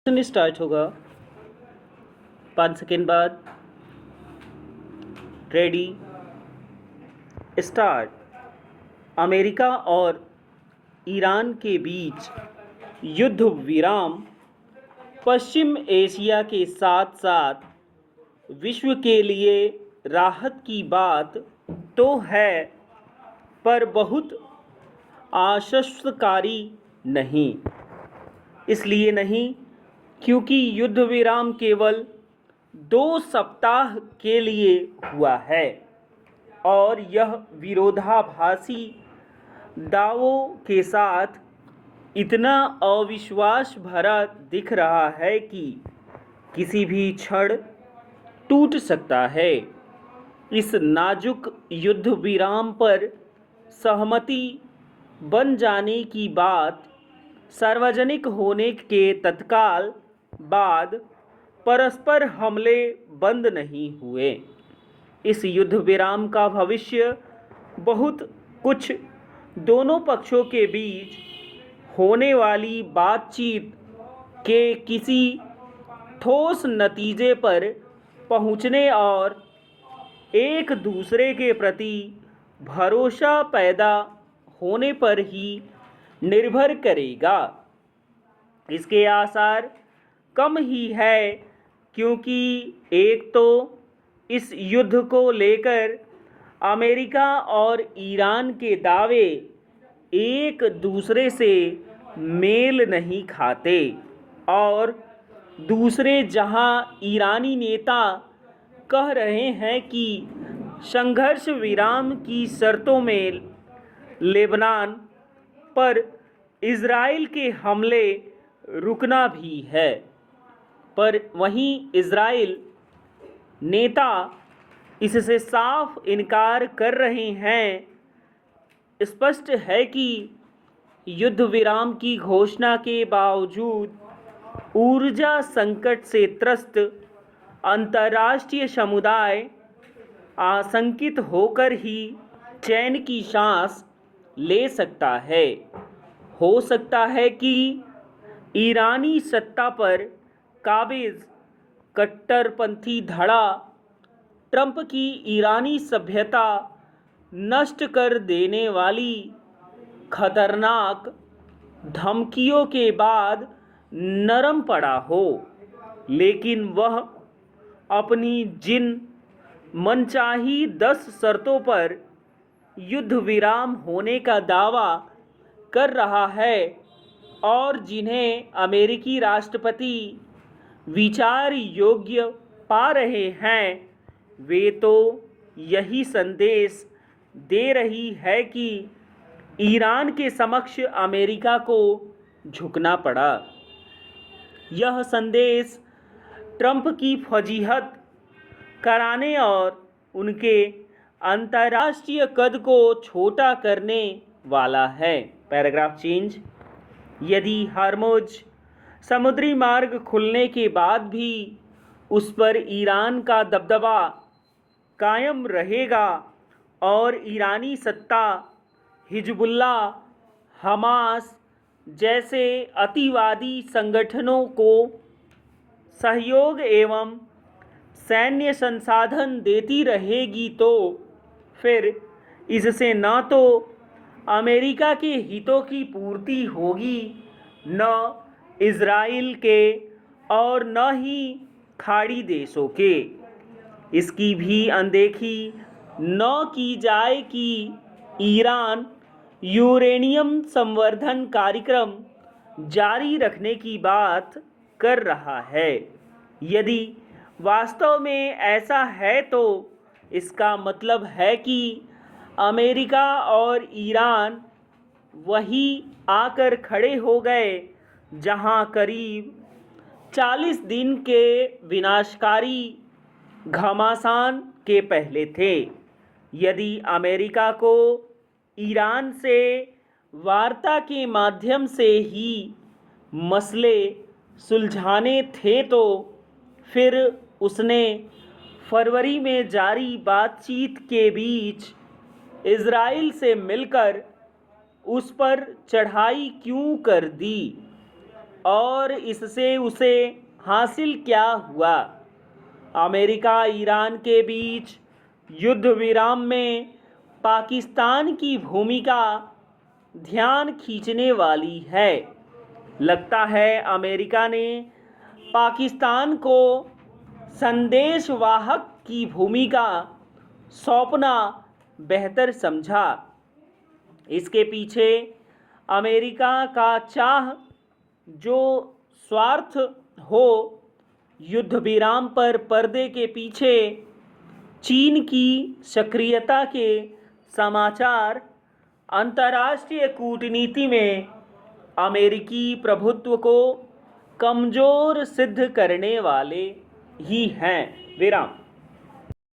Start होगा 5 second बाद। Ready, start. America और ईरान के बीच युद्ध विराम पश्चिम एशिया के साथ साथ विश्व के लिए राहत की बात तो है, पर बहुत आश्वस्तकारी नहीं। इसलिए नहीं क्योंकि युद्ध विराम केवल 2 सप्ताह के लिए हुआ है और यह विरोधाभासी दावों के साथ इतना अविश्वास भरा दिख रहा है कि किसी भी क्षण टूट सकता है। इस नाजुक युद्ध विराम पर सहमति बन जाने की बात सार्वजनिक होने के तत्काल बाद परस्पर हमले बंद नहीं हुए। इस युद्ध विराम का भविष्य बहुत कुछ दोनों पक्षों के बीच होने वाली बातचीत के किसी ठोस नतीजे पर पहुंचने और एक दूसरे के प्रति भरोसा पैदा होने पर ही निर्भर करेगा। इसके आसार कम ही है क्योंकि एक तो इस युद्ध को लेकर अमेरिका और ईरान के दावे एक दूसरे से मेल नहीं खाते और दूसरे जहां ईरानी नेता कह रहे हैं कि संघर्ष विराम की शर्तों में लेबनान पर इज़राइल के हमले रुकना भी है, पर वहीं इज़राइल नेता इससे साफ इनकार कर रहे हैं। स्पष्ट है कि युद्ध विराम की घोषणा के बावजूद ऊर्जा संकट से त्रस्त अंतर्राष्ट्रीय समुदाय आशंकित होकर ही चैन की सांस ले सकता है। हो सकता है कि ईरानी सत्ता पर काबिज कट्टरपंथी धड़ा ट्रंप की ईरानी सभ्यता नष्ट कर देने वाली खतरनाक धमकियों के बाद नरम पड़ा हो, लेकिन वह अपनी जिन मनचाही 10 शर्तों पर युद्ध विराम होने का दावा कर रहा है और जिन्हें अमेरिकी राष्ट्रपति विचार योग्य पा रहे हैं, वे तो यही संदेश दे रही है कि ईरान के समक्ष अमेरिका को झुकना पड़ा। यह संदेश ट्रंप की फजीहत कराने और उनके अंतर्राष्ट्रीय कद को छोटा करने वाला है। Paragraph change. यदि हर्मुज समुद्री मार्ग खुलने के बाद भी उस पर ईरान का दबदबा कायम रहेगा और ईरानी सत्ता हिजबुल्लाह, हमास जैसे अतिवादी संगठनों को सहयोग एवं सैन्य संसाधन देती रहेगी, तो फिर इससे न तो अमेरिका के हितों की पूर्ति होगी, न इज़राइल के और न ही खाड़ी देशों के। इसकी भी अनदेखी न की जाए कि ईरान यूरेनियम संवर्धन कार्यक्रम जारी रखने की बात कर रहा है। यदि वास्तव में ऐसा है तो इसका मतलब है कि अमेरिका और ईरान वही आकर खड़े हो गए जहां करीब 40 दिन के विनाशकारी घमासान के पहले थे। यदि अमेरिका को ईरान से वार्ता के माध्यम से ही मसले सुलझाने थे, तो फिर उसने फरवरी में जारी बातचीत के बीच इज़राइल से मिलकर उस पर चढ़ाई क्यों कर दी। और इससे उसे हासिल क्या हुआ। अमेरिका ईरान के बीच युद्ध विराम में पाकिस्तान की भूमिका ध्यान खींचने वाली है। लगता है अमेरिका ने पाकिस्तान को संदेशवाहक की भूमिका सौंपना बेहतर समझा। इसके पीछे अमेरिका का चाह जो स्वार्थ हो, युद्ध विराम पर पर्दे के पीछे चीन की सक्रियता के समाचार अंतर्राष्ट्रीय कूटनीति में अमेरिकी प्रभुत्व को कमज़ोर सिद्ध करने वाले ही हैं। विराम।